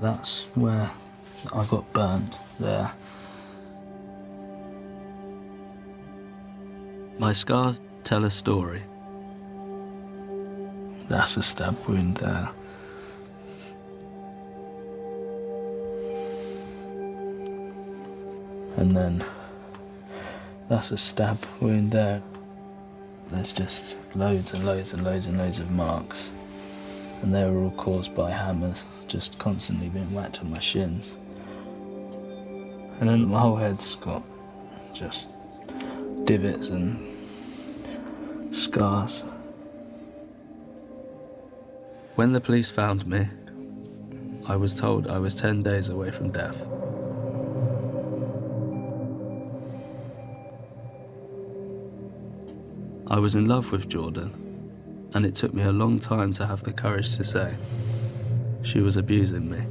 That's where I got burnt there. My scars tell a story. That's a stab wound there. And then that's a stab wound there. There's just loads and loads and loads and loads of marks. And they were all caused by hammers, just constantly being whacked on my shins. And then my whole head's got just divots and scars. When the police found me, I was told I was 10 days away from death. I was in love with Jordan, and it took me a long time to have the courage to say she was abusing me.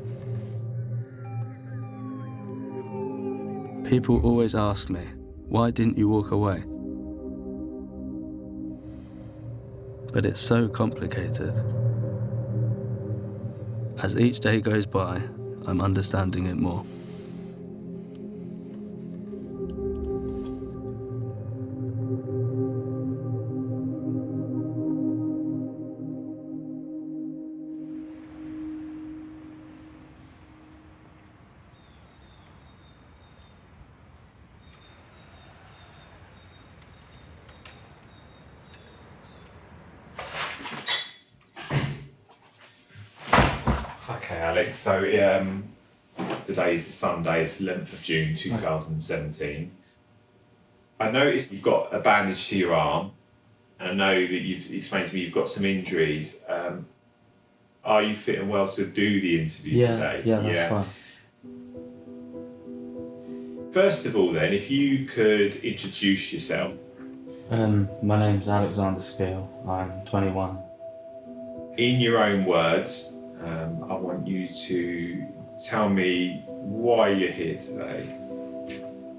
People always ask me, why didn't you walk away? But it's so complicated. As each day goes by, I'm understanding it more. Okay, Alex, so today is the Sunday, it's 11th of June 2017. I noticed you've got a bandage to your arm, and I know that you've explained to me you've got some injuries. Are you fit and well to do the interview today? Yeah, that's fine. First of all then, if you could introduce yourself. My name's Alex Skeel. I'm 21. In your own words, I want you to tell me why you're here today.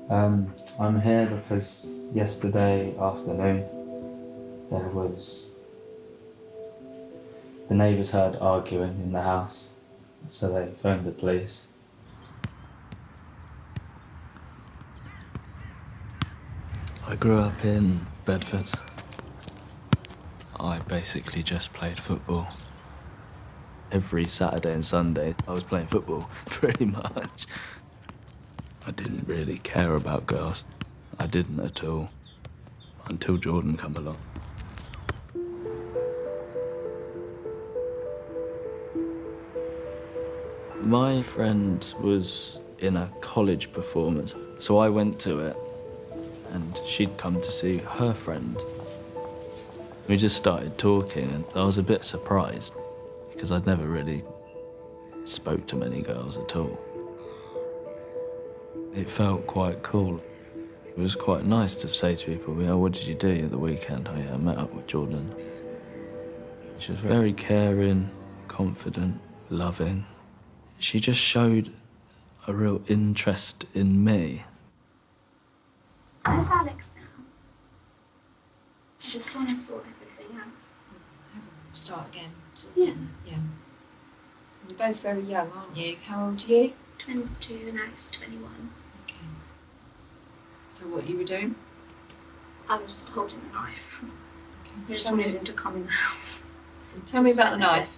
I'm here because yesterday afternoon the neighbours heard arguing in the house, so they phoned the police. I grew up in Bedford. I basically just played football. Every Saturday and Sunday, I was playing football, pretty much. I didn't really care about girls. I didn't at all, until Jordan come along. My friend was in a college performance, so I went to it, and she'd come to see her friend. We just started talking, and I was a bit surprised, because I'd never really spoke to many girls at all. It felt quite cool. It was quite nice to say to people, "Oh, what did you do at the weekend?" "Oh yeah, I met up with Jordan." She was very caring, confident, loving. She just showed a real interest in me. Where's Alex now? I just want to sort everything out. Start again. Yeah. Yeah. You're both very young, aren't you? How old are you? 22 and Alex 21. Okay. So what you were doing? I was holding a knife. I just Tell me, wanted him to come in the house. tell me about the knife.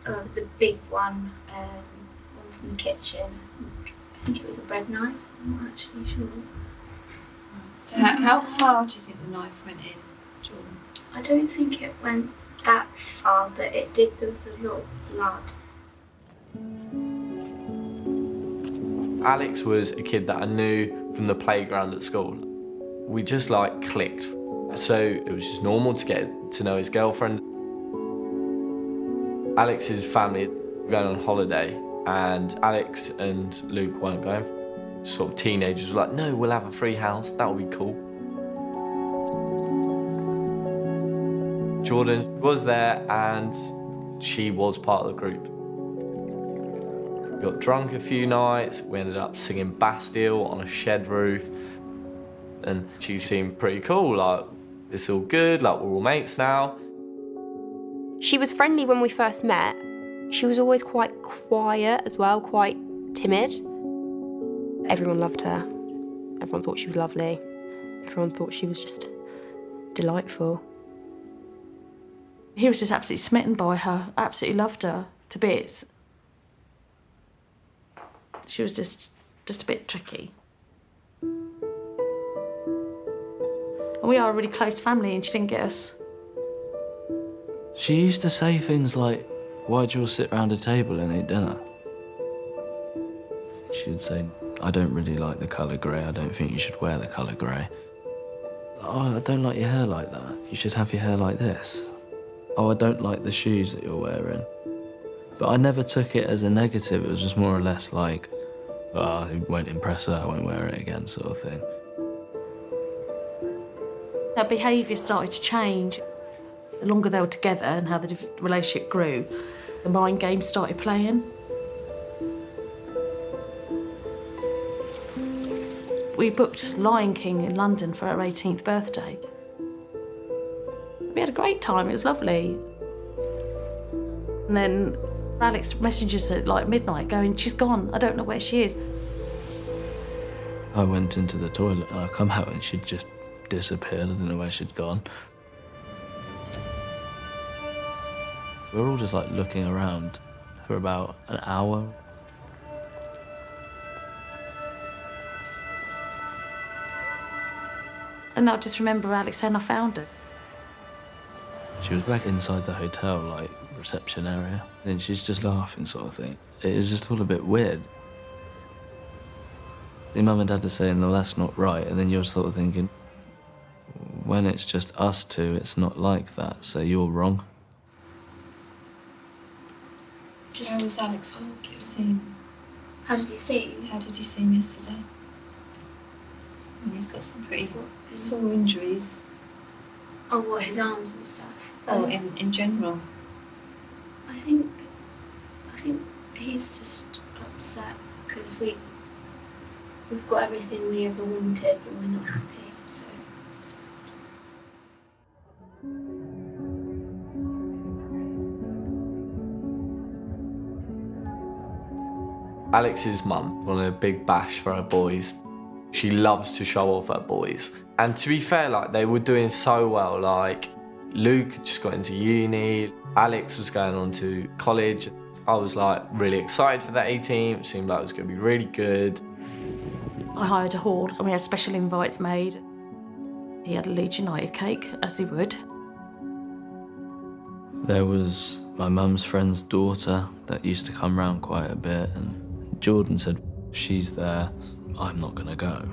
It was a big one from the kitchen. I think it was a bread knife. I'm not actually sure. So how far do you think the knife went in, Jordan? I don't think it went that far, but it did. There was a lot of blood. Alex was a kid that I knew from the playground at school. We just clicked. So it was just normal to get to know his girlfriend. Alex's family were going on holiday, and Alex and Luke weren't going. Sort of teenagers were like, "No, we'll have a free house, that'll be cool." Jordan was there, and she was part of the group. We got drunk a few nights, we ended up singing Bastille on a shed roof, and she seemed pretty cool, it's all good, we're all mates now. She was friendly when we first met, She was always quite quiet as well, quite timid. Everyone loved her. Everyone thought she was lovely. Everyone thought she was just delightful. He was just absolutely smitten by her, absolutely loved her to bits. She was just a bit tricky. And we are a really close family and she didn't get us. She used to say things like, "Why'd you all sit around a table and eat dinner?" She would say, "I don't really like the colour grey. I don't think you should wear the colour grey." "Oh, I don't like your hair like that. You should have your hair like this." "Oh, I don't like the shoes that you're wearing." But I never took it as a negative. It was just more or less like, "Oh, it won't impress her, I won't wear it again," sort of thing. Her behaviour started to change. The longer they were together and how the relationship grew, the mind games started playing. We booked Lion King in London for her 18th birthday. We had a great time, it was lovely. And then Alex messages at like midnight going, "She's gone, I don't know where she is." I went into the toilet and I come out and she'd just disappeared. I didn't know where she'd gone. We were all just like looking around for about an hour. And I just remember Alex saying, "I found her." She was back inside the hotel, like, reception area, and she's just laughing sort of thing. It was just all a bit weird. The mum and dad are saying, "No, that's not right," and then you're sort of thinking, when it's just us two, it's not like that, so you're wrong. How was Alex seen? How did he see you? How did you see him yesterday? He's got some pretty sore injuries. Oh, what, his arms and stuff? Oh, in general. I think he's just upset because we've got everything we ever wanted, but we're not happy. So it's just. Alex's mum wanted a big bash for her boys. She loves to show off her boys. And to be fair, like, they were doing so well. Like, Luke had just got into uni, Alex was going on to college. I was like really excited for that A team. It seemed like it was going to be really good. I hired a hall and we had special invites made. He had a Leeds United cake, as he would. There was my mum's friend's daughter that used to come round quite a bit, and Jordan said, "She's there, I'm not gonna go,"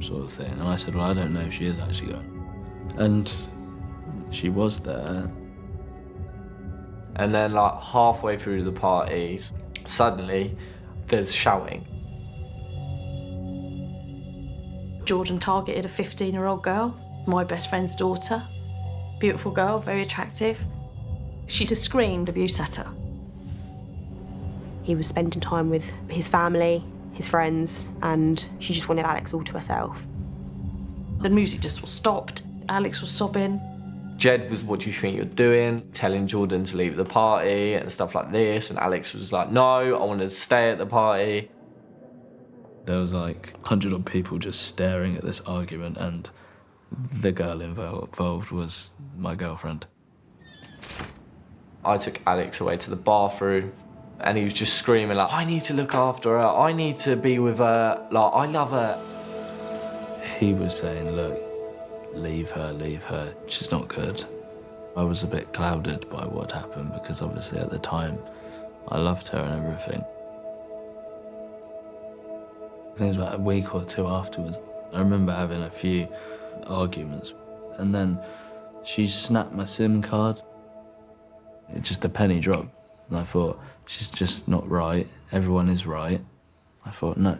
sort of thing. And I said, "Well, I don't know if she is actually going." And she was there. And then, like, halfway through the party, suddenly there's shouting. Jordan targeted a 15-year-old girl, my best friend's daughter. Beautiful girl, very attractive. She just screamed abuse at her. He was spending time with his family, his friends, and she just wanted Alex all to herself. The music just was stopped. Alex was sobbing. Jed was, "What do you think you're doing?" telling Jordan to leave the party and stuff like this. And Alex was like, "No, I want to stay at the party." There was like 100 odd people just staring at this argument, and the girl involved was my girlfriend. I took Alex away to the bathroom and he was just screaming like, "I need to look after her, I need to be with her, like, I love her." He was saying, "Look, leave her, she's not good." I was a bit clouded by what happened because obviously at the time I loved her and everything. I think it was about a week or two afterwards, I remember having a few arguments, and then she snapped my SIM card. It just a penny dropped, and I thought, she's just not right, everyone is right. I thought, no,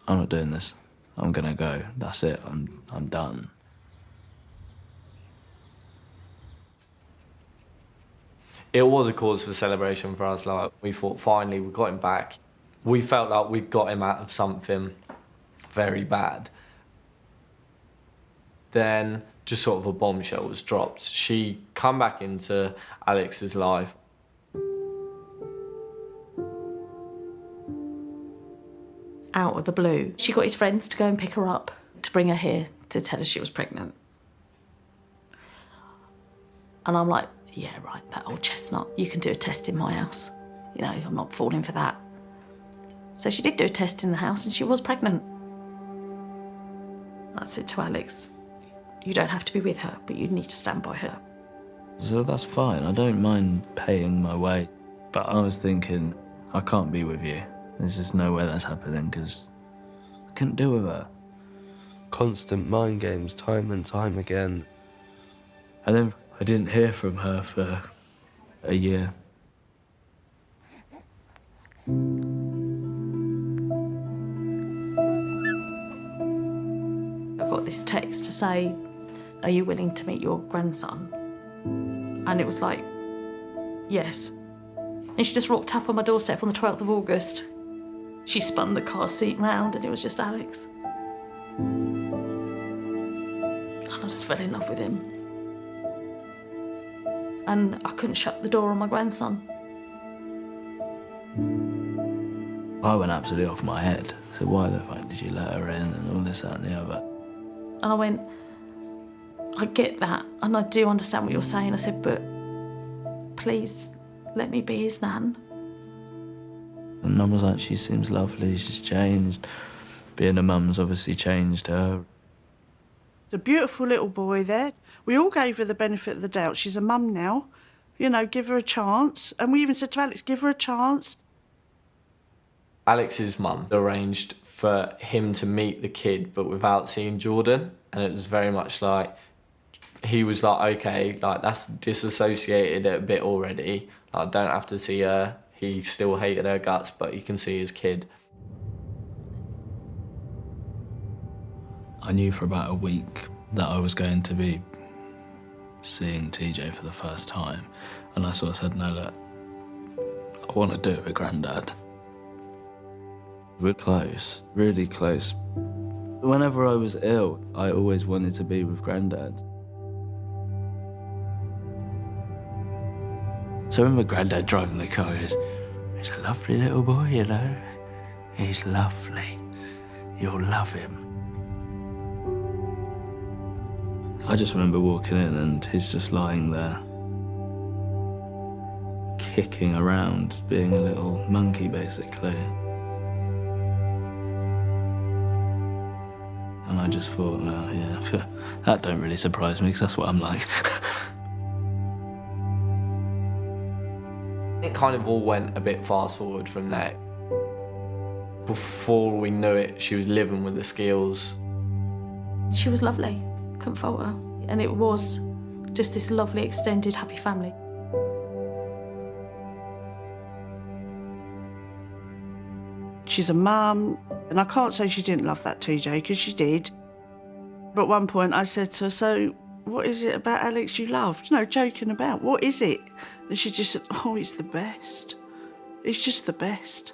I'm not doing this, I'm gonna go, that's it, I'm done. It was a cause for celebration for us. Like, we thought, finally, we got him back. We felt like we'd got him out of something very bad. Then just sort of a bombshell was dropped. She come back into Alex's life. out of the blue. She got his friends to go and pick her up, to bring her here to tell her she was pregnant. And I'm like, yeah, right, that old chestnut, you can do a test in my house. You know, I'm not falling for that. So she did do a test in the house and she was pregnant. I said to Alex, you don't have to be with her, but you need to stand by her. So that's fine, I don't mind paying my way. But I was thinking, I can't be with you. There's just no way that's happening because I couldn't deal with her. Constant mind games, time and time again. And then I didn't hear from her for a year. I got this text to say, are you willing to meet your grandson? And it was like, yes. And she just rocked up on my doorstep on the 12th of August. She spun the car seat round and it was just Alex. And I just fell in love with him. And I couldn't shut the door on my grandson. I went absolutely off my head. I said, why the fuck did you let her in and all this, that and the other? And I went, I get that and I do understand what you're saying. I said, but please let me be his nan. And Mum was like, she seems lovely, she's changed. Being a mum's obviously changed her. A beautiful little boy there. We all gave her the benefit of the doubt. She's a mum now. You know, give her a chance. And we even said to Alex, give her a chance. Alex's mum arranged for him to meet the kid, but without seeing Jordan. And it was very much like, he was like, okay, like that's disassociated it a bit already. Like, I don't have to see her. He still hated her guts, but you can see his kid. I knew for about a week that I was going to be seeing TJ for the first time. And I sort of said, no, look, I want to do it with Grandad. We're close, really close. Whenever I was ill, I always wanted to be with Grandad. So I remember Grandad driving the car, he goes, he's a lovely little boy, you know. He's lovely. You'll love him. I just remember walking in and he's just lying there, kicking around, being a little monkey, basically. And I just thought, well, yeah, that don't really surprise me because that's what I'm like. It kind of all went a bit fast forward from there. Before we knew it, she was living with the Skeels. She was lovely, couldn't fault her. And it was just this lovely, extended, happy family. She's a mum, and I can't say she didn't love that TJ, because she did. But at one point I said to her, so what is it about Alex you loved? You know, joking about, what is it? And she just said, oh, it's the best. It's just the best.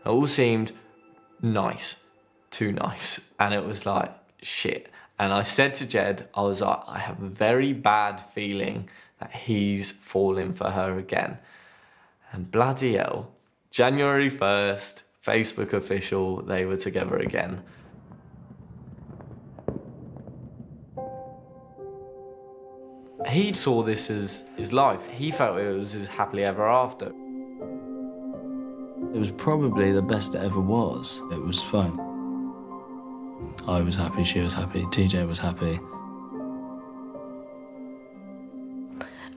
It all seemed nice, too nice. And it was like, shit. And I said to Jed, I was like, I have a very bad feeling that he's falling for her again. And bloody hell, January 1st, Facebook official, they were together again. He saw this as his life. He felt it was his happily ever after. It was probably the best it ever was. It was fun. I was happy, she was happy, TJ was happy.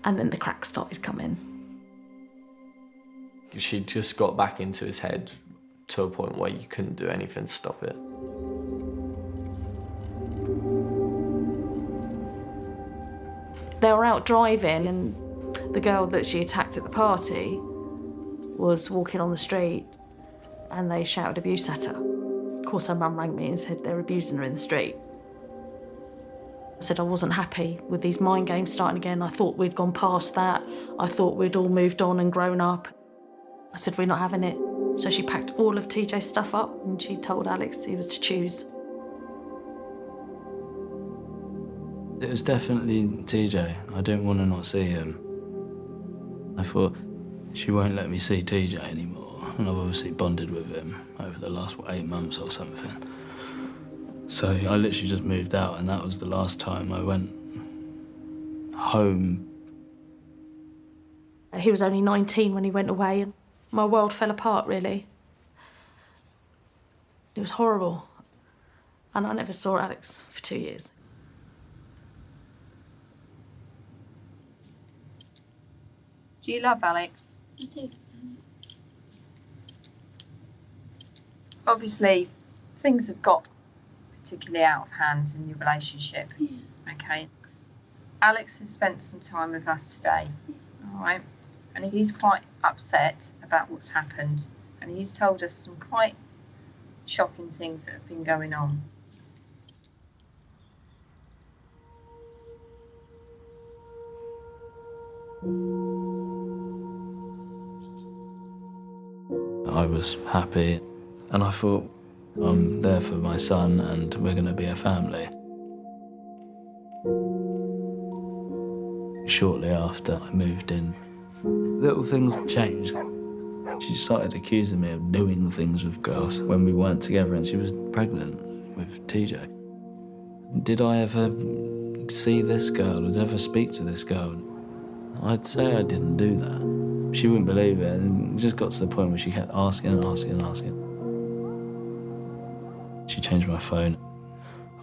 And then the cracks started coming. She just got back into his head to a point where you couldn't do anything to stop it. They were out driving and the girl that she attacked at the party was walking on the street and they shouted abuse at her. Of course, her mum rang me and said they're abusing her in the street. I said I wasn't happy with these mind games starting again. I thought we'd gone past that. I thought we'd all moved on and grown up. I said, we're not having it. So she packed all of TJ's stuff up and she told Alex he was to choose. It was definitely TJ. I didn't want to not see him. I thought, she won't let me see TJ anymore. and I've obviously bonded with him over the last 8 months or something. So I literally just moved out, and that was the last time I went home. He was only 19 when he went away, and my world fell apart, really. It was horrible. And I never saw Alex for 2 years. Do you love Alex? I do. Obviously, things have got particularly out of hand in your relationship. Yeah. Okay. Alex has spent some time with us today, all right? And he's quite upset about what's happened. And he's told us some quite shocking things that have been going on. I was happy, and I thought, I'm there for my son and we're going to be a family. Shortly after I moved in, little things changed. She started accusing me of doing things with girls when we weren't together, and she was pregnant with TJ. Did I ever see this girl? Did I ever speak to this girl? I'd say I didn't do that. She wouldn't believe it, and it just got to the point where she kept asking and asking and asking. She changed my phone.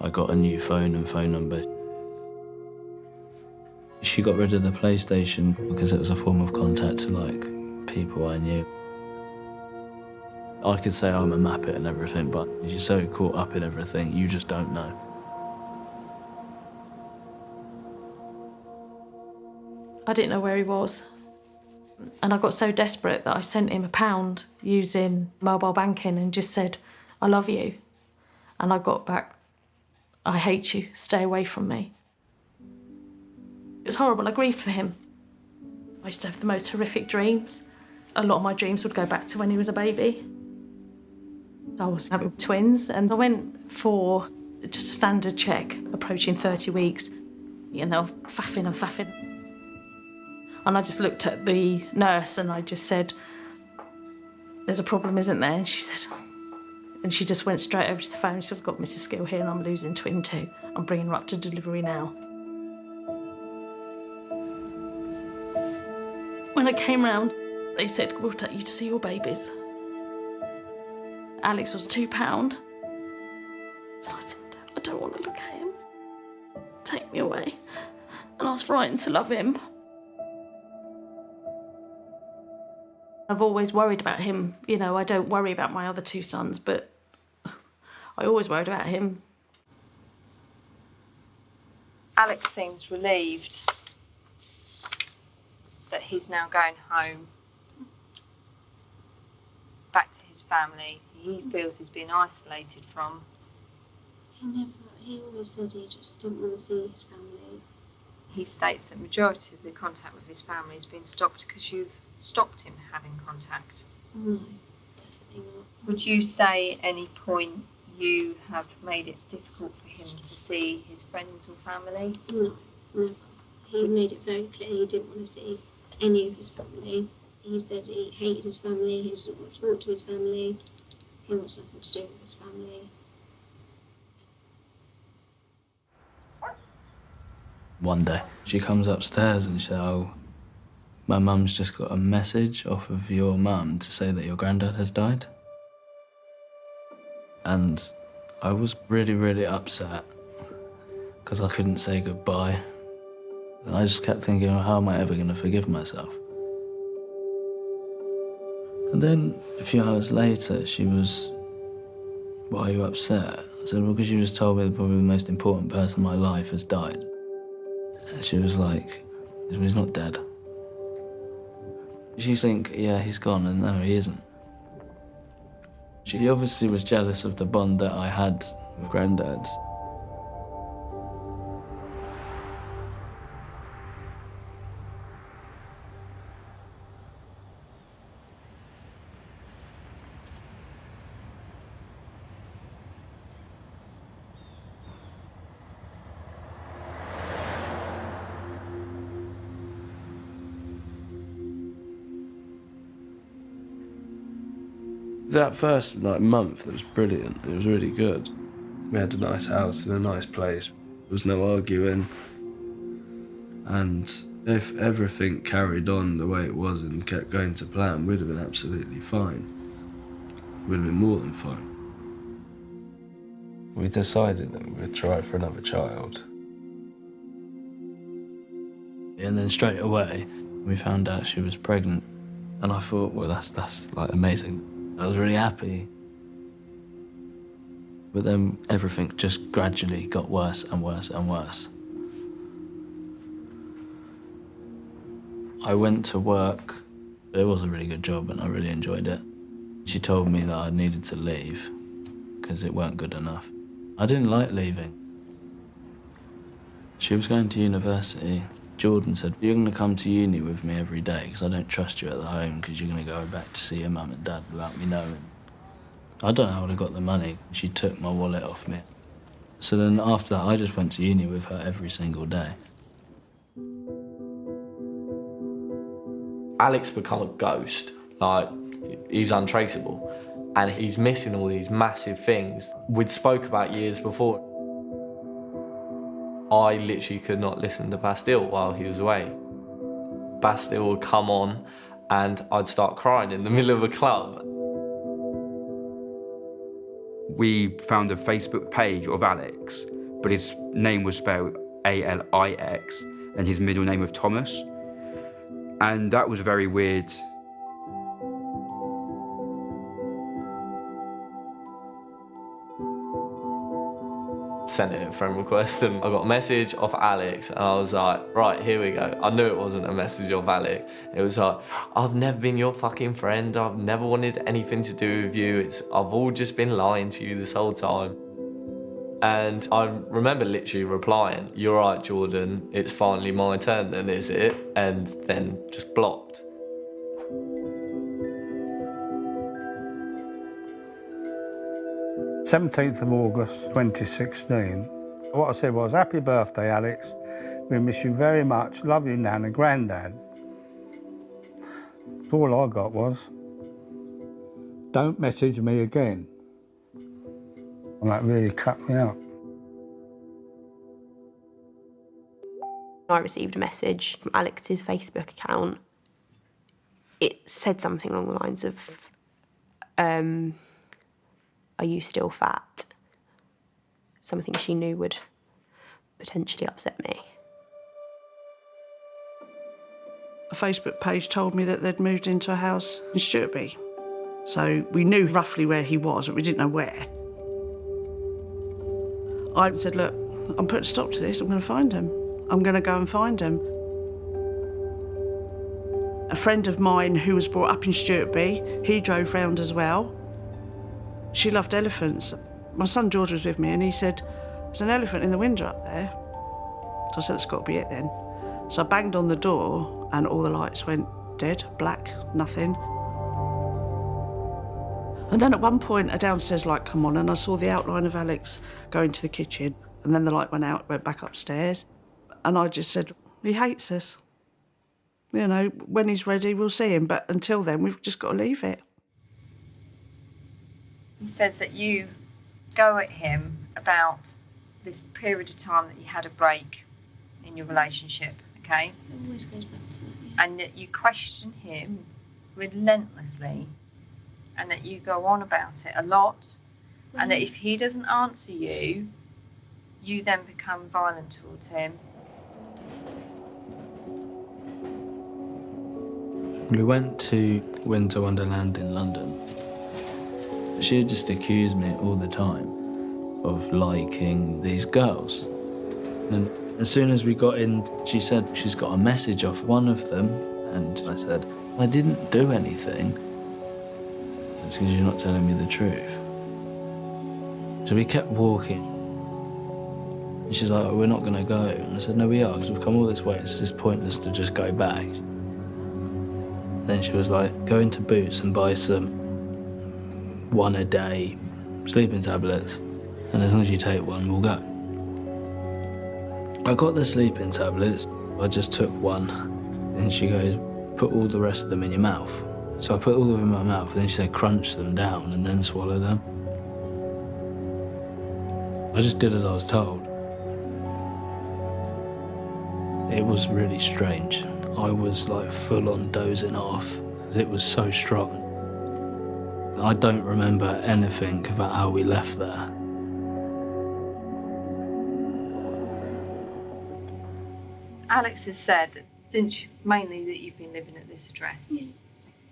I got a new phone and phone number. She got rid of the PlayStation because it was a form of contact to, like, people I knew. I could say I'm a muppet and everything, but you're so caught up in everything, you just don't know. I didn't know where he was. And I got so desperate that I sent him £1 using mobile banking and just said, I love you. And I got back, I hate you, stay away from me. It was horrible, I grieved for him. I used to have the most horrific dreams. A lot of my dreams would go back to when he was a baby. I was having twins, and I went for just a standard check, approaching 30 weeks. And they were faffing and faffing. And I just looked at the nurse and I just said, there's a problem, isn't there? And she said, and she just went straight over to the phone. She said, I've got Mrs. Skeel here and I'm losing twin 2. I'm bringing her up to delivery now. When I came round, they said, we'll take you to see your babies. Alex was £2. So I said, I don't want to look at him. Take me away. And I was frightened to love him. I've always worried about him. You know, I don't worry about my other 2 sons, but I always worried about him. Alex seems relieved that he's now going home, back to his family. He feels he's been isolated from. He always said he just didn't want to see his family. He states that majority of the contact with his family has been stopped because you've stopped him having contact. No, definitely not. Would you say at any point you have made it difficult for him to see his friends or family? No, never. He made it very clear he didn't want to see any of his family. He said he hated his family, he doesn't want to talk to his family, he wants nothing to do with his family. One day, she comes upstairs and she said, oh, my mum's just got a message off of your mum to say that your granddad has died. And I was really, really upset because I couldn't say goodbye. I just kept thinking, well, how am I ever going to forgive myself? And then a few hours later, she was, why are you upset? I said, well, because you just told me that probably the most important person in my life has died. And she was like, he's not dead. You think, yeah, he's gone, and no, he isn't. She obviously was jealous of the bond that I had with Grandad's. That first month, it was brilliant. It was really good. We had a nice house in a nice place. There was no arguing. And if everything carried on the way it was and kept going to plan, we'd have been absolutely fine. We'd have been more than fine. We decided that we would try for another child. And then straight away, we found out she was pregnant. And I thought, well, that's like amazing. I was really happy. But then everything just gradually got worse and worse and worse. I went to work. It was a really good job and I really enjoyed it. She told me that I needed to leave because it weren't good enough. I didn't like leaving. She was going to university. Jordan said, you're going to come to uni with me every day because I don't trust you at the home because you're going to go back to see your mum and dad without me knowing. I don't know how I got the money. She took my wallet off me. So then after that, I just went to uni with her every single day. Alex become a ghost. Like, he's untraceable. And he's missing all these massive things we'd spoke about years before. I literally could not listen to Bastille while he was away. Bastille would come on and I'd start crying in the middle of a club. We found a Facebook page of Alex, but his name was spelled A-L-I-X and his middle name was Thomas. And that was very weird. Sent in a friend request and I got a message off Alex and I was like, right, here we go. I knew it wasn't a message off Alex. It was like, I've never been your fucking friend. I've never wanted anything to do with you. I've all just been lying to you this whole time. And I remember literally replying, you're right, Jordan, it's finally my turn then, is it? And then just blocked. August 17th, 2016. What I said was, happy birthday, Alex. We miss you very much. Love you, Nan and Grandad. All I got was, don't message me again. And that really cut me out. I received a message from Alex's Facebook account. It said something along the lines of, are you still fat? Something she knew would potentially upset me. A Facebook page told me that they'd moved into a house in Stuartby. So we knew roughly where he was, but we didn't know where. I said, look, I'm putting a stop to this, I'm going to find him. I'm going to go and find him. A friend of mine who was brought up in Stuartby, he drove round as well. She loved elephants. My son George was with me and he said, there's an elephant in the window up there. So I said, it's got to be it then. So I banged on the door and all the lights went dead, black, nothing. And then at one point a downstairs light come on and I saw the outline of Alex going to the kitchen and then the light went out, went back upstairs. And I just said, he hates us. You know, when he's ready, we'll see him. But until then, we've just got to leave it. He says that you go at him about this period of time that you had a break in your relationship, okay? It always goes back to that, yeah. And that you question him relentlessly and that you go on about it a lot and that if he doesn't answer you, you then become violent towards him. We went to Winter Wonderland in London. She just accused me all the time of liking these girls. And as soon as we got in, she said she's got a message off one of them. And I said, I didn't do anything. It's because you're not telling me the truth. So we kept walking. And she's like, we're not going to go. And I said, no, we are, because we've come all this way. It's just pointless to just go back. Then she was like, go into Boots and buy some 1 a day sleeping tablets. And as long as you take one, we'll go. I got the sleeping tablets. I just took one. And she goes, put all the rest of them in your mouth. So I put all of them in my mouth, and then she said crunch them down and then swallow them. I just did as I was told. It was really strange. I was like full on dozing off. It was so strong. I don't remember anything about how we left there. Alex has said that since mainly that you've been living at this address,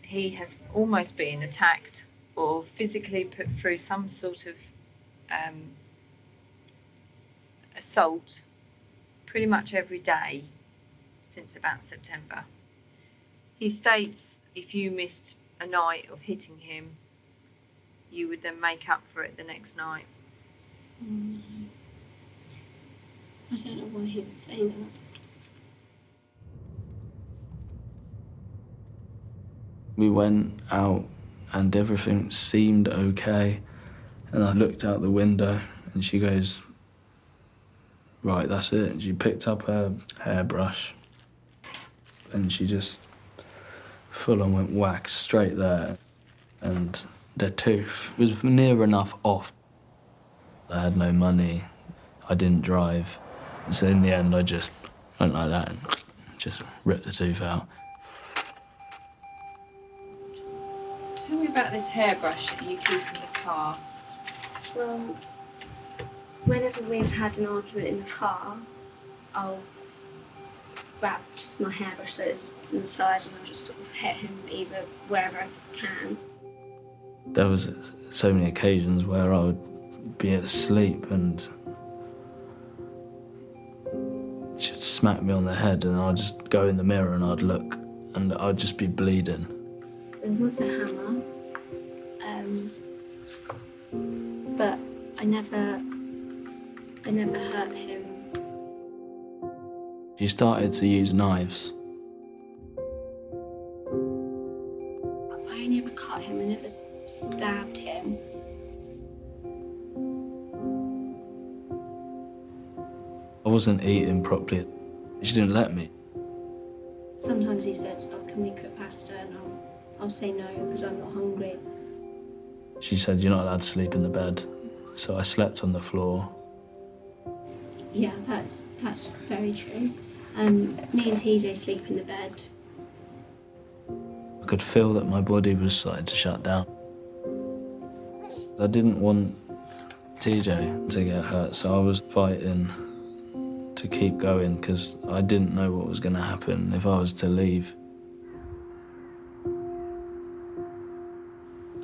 he has almost been attacked or physically put through some sort of assault pretty much every day since about September. He states if you missed a night of hitting him, you would then make up for it the next night. I don't know why he would say that. We went out and everything seemed okay. And I looked out the window and she goes, right, that's it. And she picked up her hairbrush and she just full on went whack straight there. And the tooth was near enough off. I had no money. I didn't drive. So in the end, I just went like that and just ripped the tooth out. Tell me about this hairbrush that you keep in the car. Well, whenever we've had an argument in the car, I'll grab just my hairbrush that is on the side and I'll just sort of hit him either wherever I can. There was so many occasions where I would be asleep and she'd smack me on the head and I'd just go in the mirror and I'd look and I'd just be bleeding. There was a hammer, but I never hurt him. She started to use knives. I only ever cut him, I never stabbed him. I wasn't eating properly. She didn't let me. Sometimes he said, oh, can we cook pasta? And I'll say no because I'm not hungry. She said, you're not allowed to sleep in the bed. So I slept on the floor. Yeah, that's very true. Me and TJ sleep in the bed. I could feel that my body was starting to shut down. I didn't want TJ to get hurt, so I was fighting to keep going because I didn't know what was going to happen if I was to leave.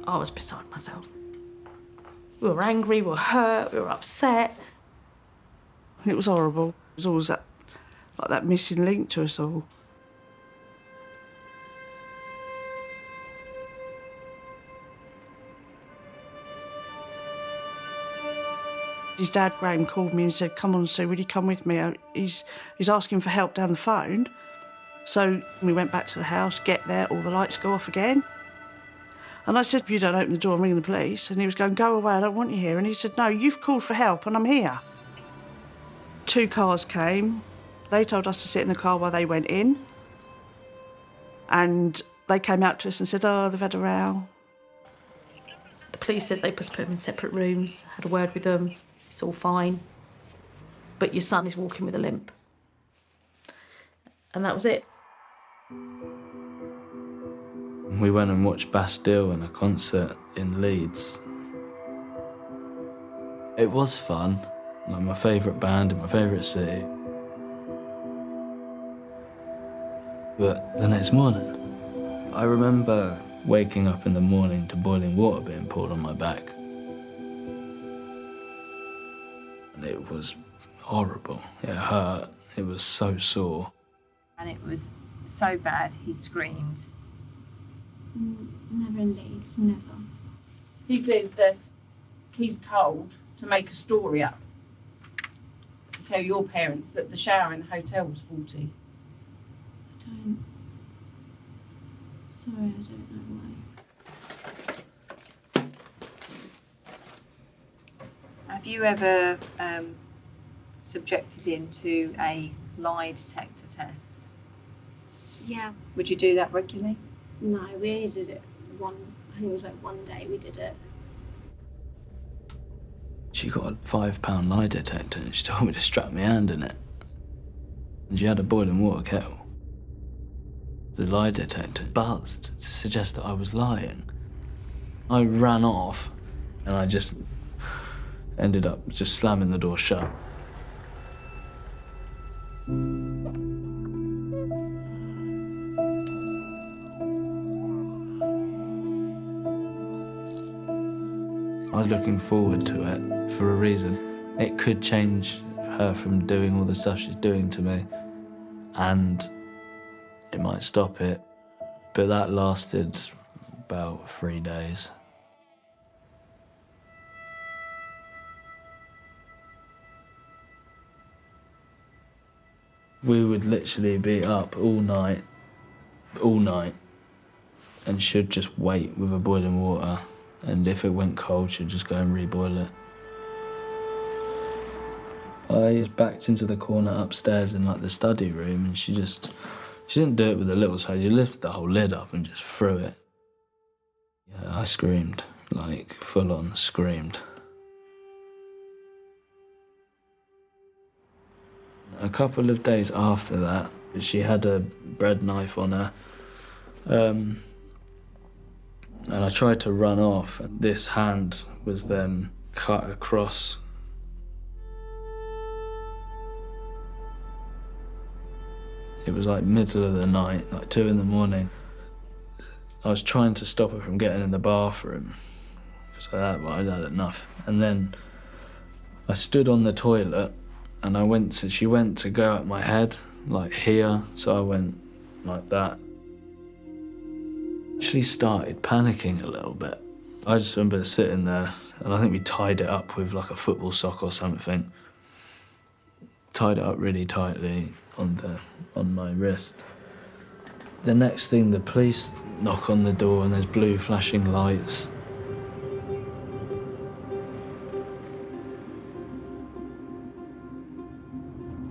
I was beside myself. We were angry, we were hurt, we were upset. It was horrible. It was always that missing link to us all. His dad, Graham, called me and said, come on, Sue, will you come with me? He's asking for help down the phone. So we went back to the house, get there, all the lights go off again. And I said, if you don't open the door, I'm ringing the police. And he was going, go away, I don't want you here. And he said, no, you've called for help and I'm here. 2 cars came. They told us to sit in the car while they went in. And they came out to us and said, oh, they've had a row. The police said they put them in separate rooms, had a word with them, it's all fine. But your son is walking with a limp. And that was it. We went and watched Bastille in a concert in Leeds. It was fun, like my favourite band in my favourite city. But the next morning, I remember waking up in the morning to boiling water being poured on my back. And it was horrible. It hurt. It was so sore. And it was so bad, he screamed. Never in Leeds, never. He says that he's told to make a story up to tell your parents that the shower in the hotel was faulty. Sorry, I don't know why. Have you ever subjected him to a lie detector test? Yeah, Would you do that regularly? No, we only did it I think it was like one day we did it. She got a £5 lie detector and she told me to strap my hand in it. And she had a boiling water kettle. The lie detector buzzed to suggest that I was lying. I ran off and I just ended up just slamming the door shut. I was looking forward to it for a reason. It could change her from doing all the stuff she's doing to me, and it might stop it. But that lasted about 3 days. We would literally be up all night, and she'd just wait with a boiling water. And if it went cold, she'd just go and reboil it. I backed into the corner upstairs in like the study room, and she didn't do it with a little side. She lifted the whole lid up and just threw it. Yeah, I screamed, like full on screamed. A couple of days after that, she had a bread knife on her. And I tried to run off, and this hand was then cut across. It was like middle of the night, like 2 in the morning. I was trying to stop her from getting in the bathroom, because I'd had enough. And then I stood on the toilet, and she went to go at my head, like here, so I went like that. She started panicking a little bit. I just remember sitting there, and I think we tied it up with like a football sock or something. Tied it up really tightly on my wrist. The next thing, the police knock on the door and there's blue flashing lights.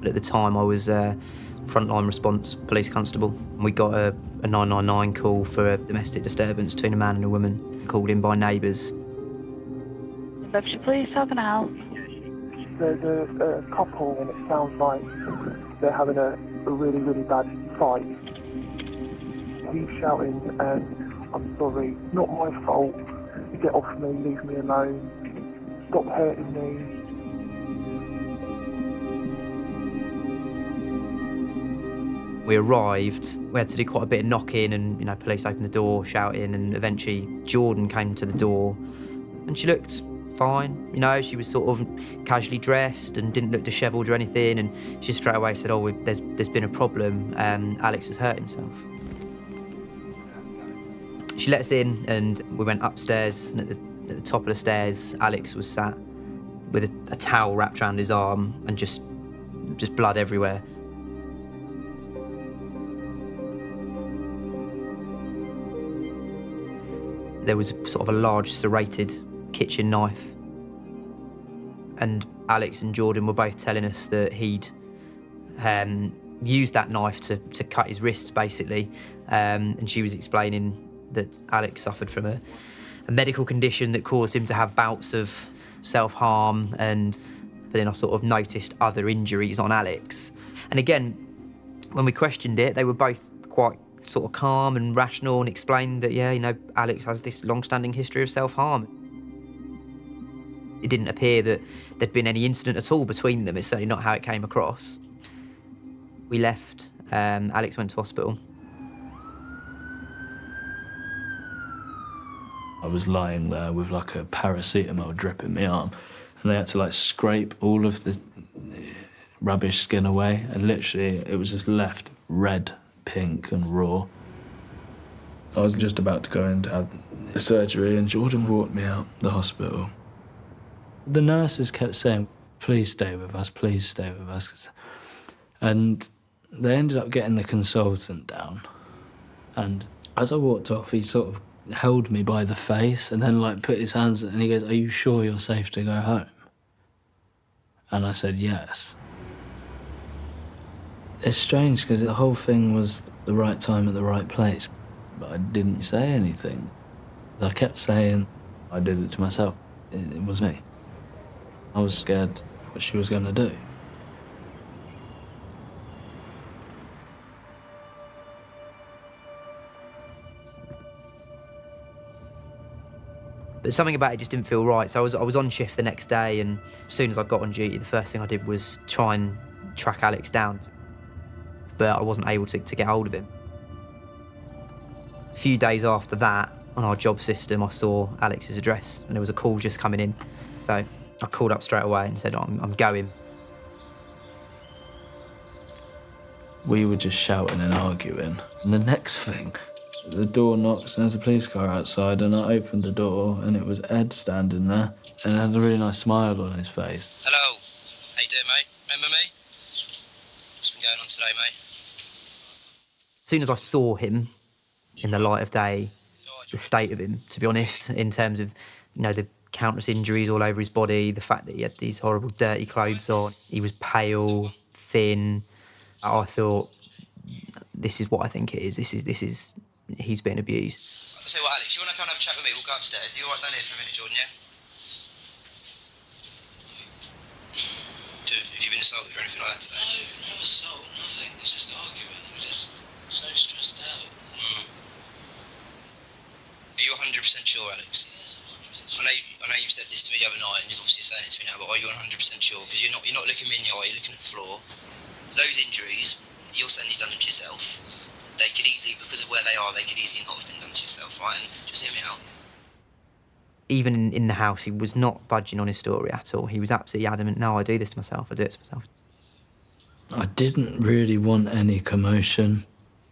At the time, I was frontline response police constable. We got a 999 call for a domestic disturbance between a man and a woman, called in by neighbours. Bedfordshire Police, how can I help? There's a couple and it sounds like they're having a really, really bad fight. He's shouting, and I'm sorry, not my fault. Get off me, leave me alone. Stop hurting me. We arrived, we had to do quite a bit of knocking and, police opened the door, shouting, and eventually Jordan came to the door and she looked fine. She was sort of casually dressed and didn't look dishevelled or anything, and she straight away said, oh, there's been a problem, Alex has hurt himself. She let us in and we went upstairs, and at the top of the stairs, Alex was sat with a towel wrapped around his arm and just blood everywhere. There was sort of a large serrated kitchen knife, and Alex and Jordan were both telling us that he'd used that knife to cut his wrists, basically, and she was explaining that Alex suffered from a medical condition that caused him to have bouts of self-harm, but then I sort of noticed other injuries on Alex. And again, when we questioned it, they were both quite sort of calm and rational and explained that, yeah, Alex has this long-standing history of self-harm. It didn't appear that there'd been any incident at all between them. It's certainly not how it came across. We left, Alex went to hospital. I was lying there with like a paracetamol drip in my arm, and they had to like scrape all of the rubbish skin away, and literally it was just left red, pink and raw. I was just about to go in to have the surgery, and Jordan walked me out the hospital. The nurses kept saying, please stay with us, please stay with us. And they ended up getting the consultant down. And as I walked off, he sort of held me by the face and then like put his hands, and he goes, are you sure you're safe to go home? And I said, yes. It's strange because the whole thing was the right time at the right place. but I didn't say anything. I kept saying I did it to myself. It was me. I was scared what she was going to do. But something about it just didn't feel right. So I was on shift the next day, and as soon as I got on duty, the first thing I did was try and track Alex down. But I wasn't able to get hold of him. A few days after that, on our job system, I saw Alex's address, and there was a call just coming in. So I called up straight away and said, I'm going. We were just shouting and arguing. And the next thing, the door knocks and there's a police car outside, and I opened the door and it was Ed standing there and had a really nice smile on his face. Hello. How you doing, mate? Remember me? What's been going on today, mate? As soon as I saw him in the light of day, the state of him, to be honest, in terms of, the countless injuries all over his body, the fact that he had these horrible dirty clothes on, he was pale, thin. I thought, this is what I think it is. This is he's been abused. I'll tell you what, Alex, you want to come and have a chat with me? We'll go upstairs. Are you all right down here for a minute, Jordan, yeah? Have you been assaulted or anything like that today? No assault, nothing. It's just an argument. We're just so stressed out. Are you 100% sure, Alex? Yes, I'm 100% sure. I know you've said this to me the other night, and you're obviously saying it to me now, but are you 100% sure? Because you're not looking me in the eye, you're looking at the floor. So those injuries, you're saying you've done them to yourself. They could easily, because of where they are, they could easily not have been done to yourself, right? And just hear me out. Even in the house, he was not budging on his story at all. He was absolutely adamant, no, I do this to myself, I do it to myself. I didn't really want any commotion.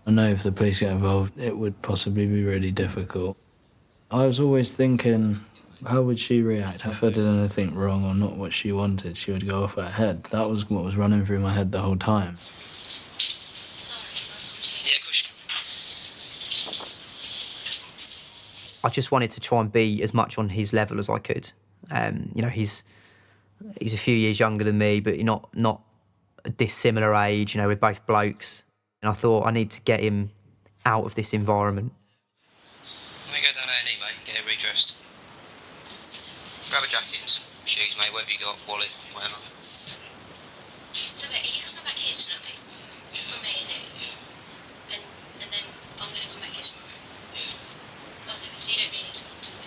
I know if the police get involved, it would possibly be really difficult. I was always thinking, how would she react if I did anything wrong or not what she wanted? She would go off her head. That was what was running through my head the whole time. I just wanted to try and be as much on his level as I could. He's a few years younger than me, but not a dissimilar age. We're both blokes. And I thought I need to get him out of this environment. Let me go down A&E, mate, and get her redressed. Grab a jacket and some shoes, mate, whatever you got, wallet, whatever. So, mate, are you coming back here tonight? From A&E? Yeah. And then I'm going to come back here tomorrow? Yeah. Okay, so you don't really need to come to me?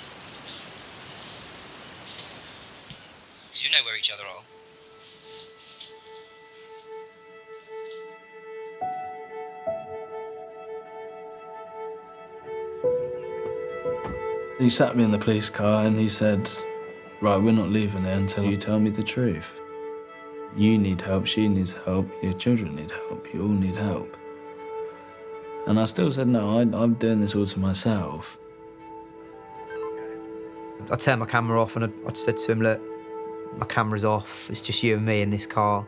So you know where each other are? He sat me in the police car and he said, right, we're not leaving it until you tell me the truth. You need help, she needs help, your children need help, you all need help. And I still said, no, I'm doing this all to myself. I turned my camera off and I said to him, look, my camera's off, it's just you and me in this car.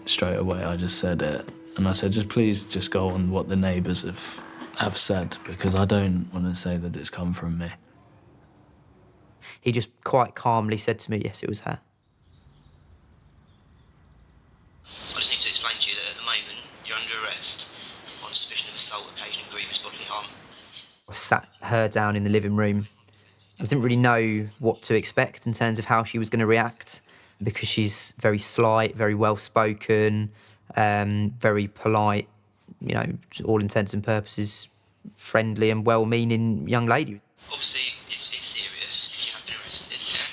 Straight away, I just said it. And I said, please just go on what the neighbours have said, because I don't want to say that it's come from me. He just quite calmly said to me, yes, it was her. I just need to explain to you that at the moment, you're under arrest on suspicion of assault occasioning grievous bodily harm. I sat her down in the living room. I didn't really know what to expect in terms of how she was going to react, because she's very slight, very well-spoken, very polite, to all intents and purposes, friendly and well-meaning young lady. Obviously, it's serious because you have been arrested, yeah?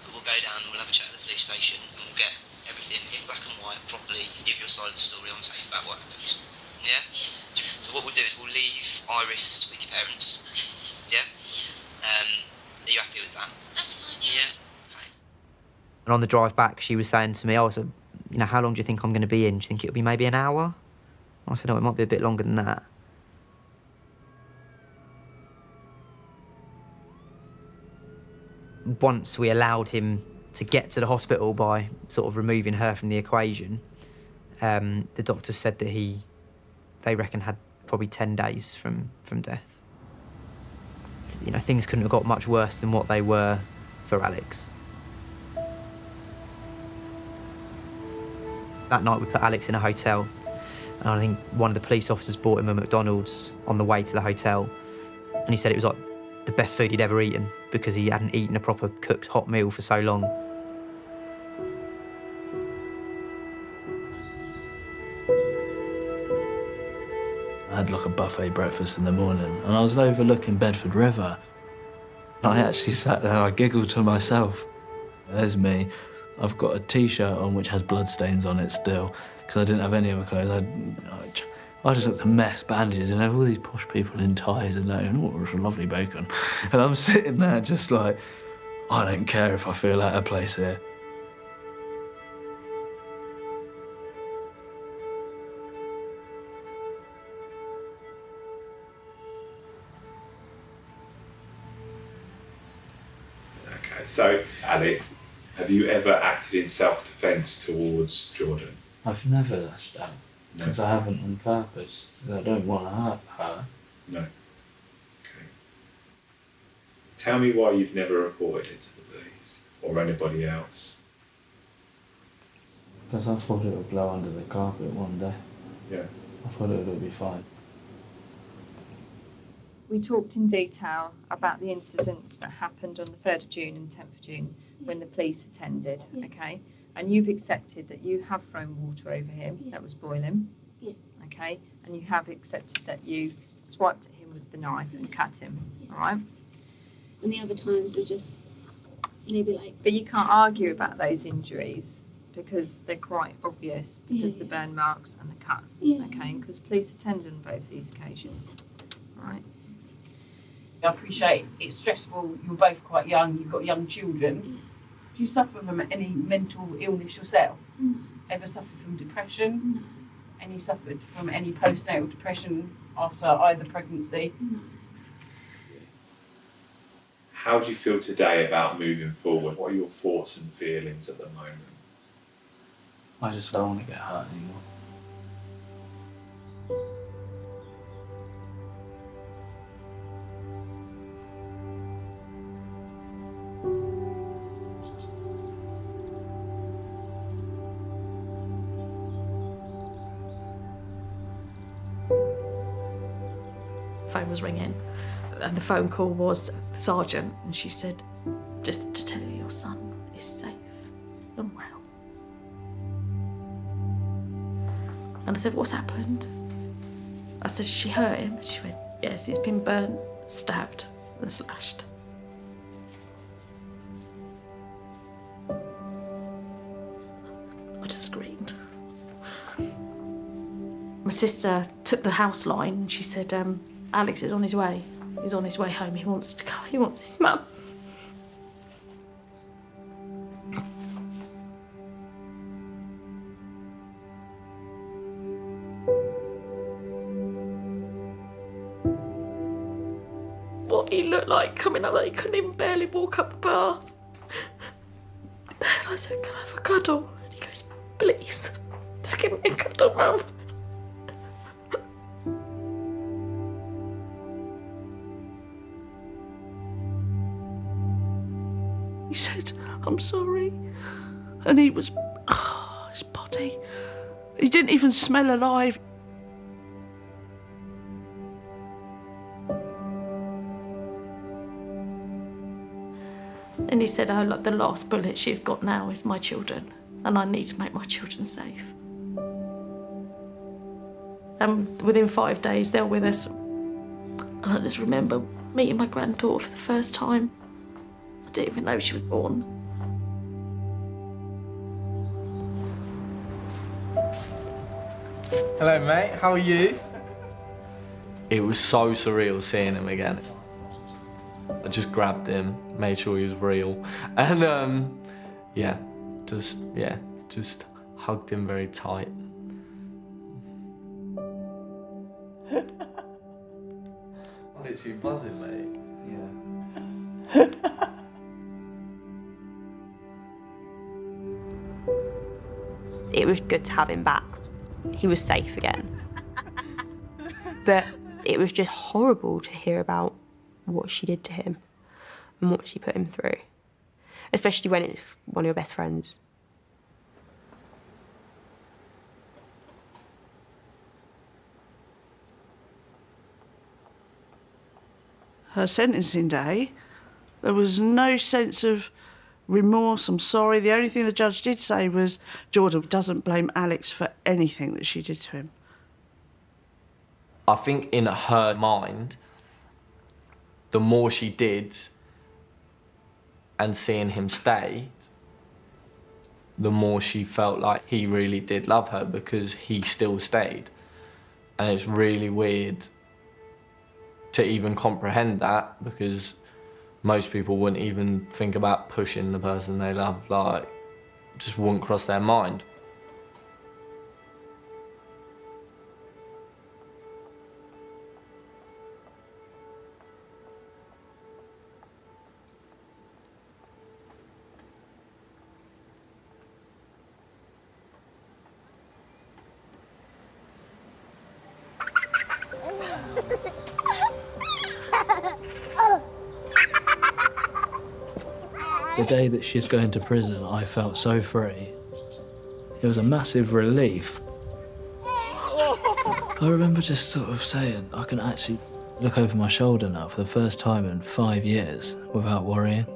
But we'll go down and we'll have a chat at the police station and we'll get everything in black and white properly, give your side of the story on saying about what happened. Yeah? So what we'll do is we'll leave Iris with your parents. Yeah? Are you happy with that? That's fine, yeah. Okay. And on the drive back, she was saying to me, so, how long do you think I'm going to be in? Do you think it'll be maybe an hour? I said, it might be a bit longer than that. Once we allowed him to get to the hospital by sort of removing her from the equation, the doctor said that they reckon had probably 10 days from death. Things couldn't have got much worse than what they were for Alex. That night we put Alex in a hotel. And I think one of the police officers bought him a McDonald's on the way to the hotel. And he said it was like the best food he'd ever eaten because he hadn't eaten a proper cooked hot meal for so long. I had like a buffet breakfast in the morning and I was overlooking Bedford River. I actually sat there and I giggled to myself. There's me. I've got a t-shirt on which has bloodstains on it still because I didn't have any other clothes. I just looked a mess, bandages, and all these posh people in ties and that, and oh, it was a lovely bacon. And I'm sitting there just like, I don't care if I feel out of place here. Okay, so Alex, have you ever acted in self-defence towards Jordan? I've never done that because I haven't on purpose. I don't want to hurt her. No. Okay. Tell me why you've never reported it to the police or anybody else. Because I thought it would blow under the carpet one day. Yeah. I thought it would be fine. We talked in detail about the incidents that happened on the 3rd of June and 10th of June when the police attended, okay? And you've accepted that you have thrown water over him that was boiling, okay? And you have accepted that you swiped at him with the knife and cut him, all right? And the other times were just maybe like... But you can't argue about those injuries because they're quite obvious because the burn marks and the cuts, okay? Because police attended on both these occasions, all right? I appreciate it's stressful. You're both quite young. You've got young children. Do you suffer from any mental illness yourself? Ever suffer from depression? Any suffered from any postnatal depression after either pregnancy? How do you feel today about moving forward? What are your thoughts and feelings at the moment? I just don't want to get hurt anymore. Phone was ringing and the phone call was the sergeant and she said, just to tell you your son is safe and well. And I said, what's happened? I said, she hurt him? She went, yes, he's been burnt, stabbed and slashed. I just screamed. My sister took the house line and she said, Alex is on his way. He's on his way home. He wants to go. He wants his mum. What he looked like coming up, he couldn't even barely walk up the path. And I said, can I have a cuddle? And he goes, please, just give me a cuddle, Mum. He said, I'm sorry. And he was, his body. He didn't even smell alive. And he said, oh, look, the last bullet she's got now is my children, and I need to make my children safe. And within 5 days, they're with us. And I just remember meeting my granddaughter for the first time. I didn't even know she was born. Hello, mate. How are you? It was so surreal seeing him again. I just grabbed him, made sure he was real, and just hugged him very tight. I'm literally buzzing, mate. Yeah. It was good to have him back. He was safe again. But it was just horrible to hear about what she did to him and what she put him through, especially when it's one of your best friends. her sentencing day, there was no sense of remorse, I'm sorry. The only thing the judge did say was Jordan doesn't blame Alex for anything that she did to him. I think in her mind, the more she did and seeing him stay, the more she felt like he really did love her because he still stayed. And it's really weird to even comprehend that because most people wouldn't even think about pushing the person they love, like, just wouldn't cross their mind. The day that she's going to prison, I felt so free. It was a massive relief. I remember just sort of saying, I can actually look over my shoulder now for the first time in 5 years without worrying.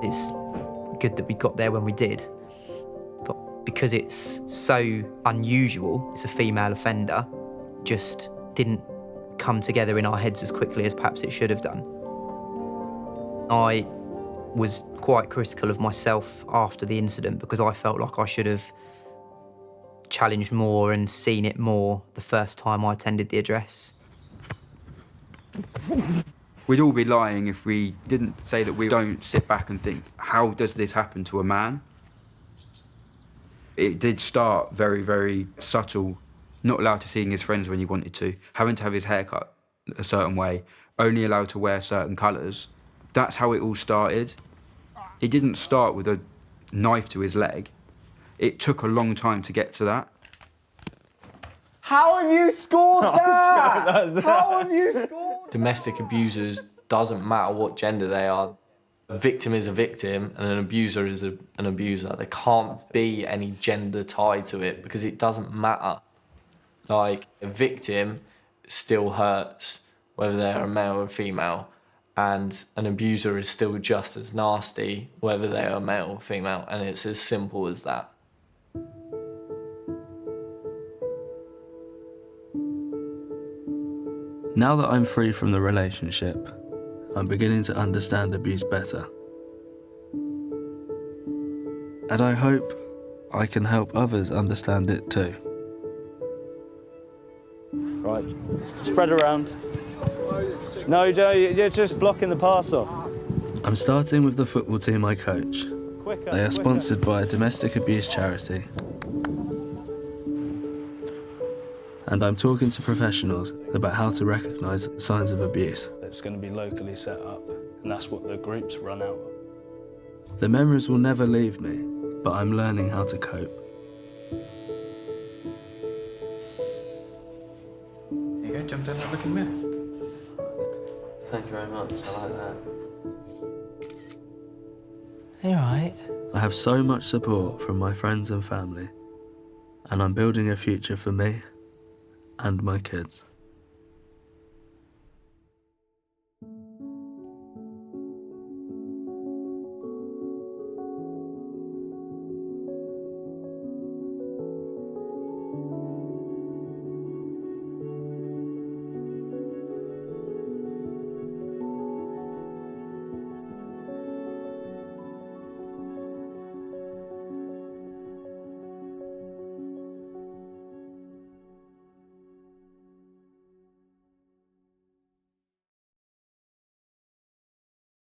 It's good that we got there when we did, but because it's so unusual, it's a female offender, just didn't come together in our heads as quickly as perhaps it should have done. I was quite critical of myself after the incident because I felt like I should have challenged more and seen it more the first time I attended the address. We'd all be lying if we didn't say that we don't sit back and think, how does this happen to a man? It did start very, very subtle, not allowed to seeing his friends when he wanted to, having to have his hair cut a certain way, only allowed to wear certain colours. That's how it all started. It didn't start with a knife to his leg. It took a long time to get to that. How have you scored that? How have you scored? Domestic abusers, doesn't matter what gender they are. A victim is a victim and an abuser is an abuser. There can't be any gender tied to it because it doesn't matter. Like, a victim still hurts whether they're a male or a female, and an abuser is still just as nasty whether they are male or female, and it's as simple as that. Now that I'm free from the relationship, I'm beginning to understand abuse better. And I hope I can help others understand it too. Right, spread around. No, Joe, you're just blocking the pass off. I'm starting with the football team I coach. They are sponsored by a domestic abuse charity. And I'm talking to professionals about how to recognise signs of abuse. It's going to be locally set up, and that's what the groups run out of. The memories will never leave me, but I'm learning how to cope. There you go, jumped in that looking mess. Thank you very much, I like that. You alright? I have so much support from my friends and family, and I'm building a future for me and my kids.